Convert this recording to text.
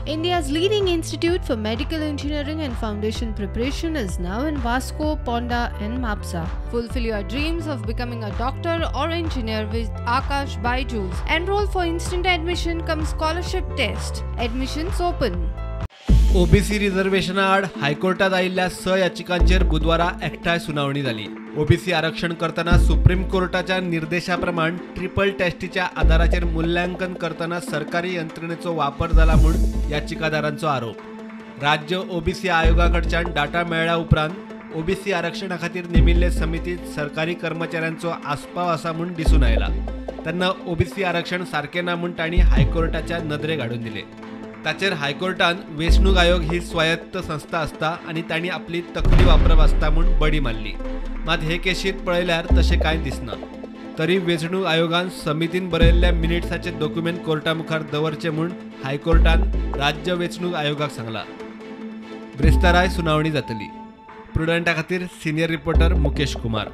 India's leading institute for medical engineering and foundation preparation is now in Vasco, Ponda and Mapsa. Fulfill your dreams of becoming a doctor or engineer with Akash Byju's. Enroll for instant admission cum scholarship test. Admissions open. OBC reservation आड हायकोर्टात आयिल्ल्या याचिकांचेर बुधवारा एकठांय सुनावणी जाली। OBC आरक्षण करताना supreme कोर्टाच्या निर्देशाप्रमाण ट्रिपल टेस्टीच्या आधाराचेर मूल्यांकन करताना सरकारी यंत्रणेचो वापर जाला म्हूण याचिकादारांचो आरोप। राज्य ओबीसी आयोगाकडच्यान डाटा मेळ्ळ्या उपरांत ओबीसी आरक्षणा खातीर नेमिल्ले समितीत सरकारी कर्मचाऱ्यांचो आस्पाव आसा म्हूण दिसून आयला। त्यांना ओबीसी आरक्षण सारखे ना म्हूण तांणी हायकोर्टाच्या नदरेक हाडून दिले। ताचेर हायकोर्टान वेंचणूक आयोग ही स्वायत्त संस्था आसता आनी तांणी आपली तकली वापरप आसता म्हूण बडी मारली। मात हे केशीत पळयल्यार तशें कांय दिसना। तरी वेंचणूक आयोगान समितीन बरयल्ल्या मिनिट्साचे डॉक्युमेंट कोर्टा मुखार दवरचे म्हूण हायकोर्टान राज्य वेंचणूक आयोगाक सांगला। ब्रेस्ताराय सुनावणी जातली। प्रुडंटा खातीर सिनियर रिपोर्टर मुकेश कुमार।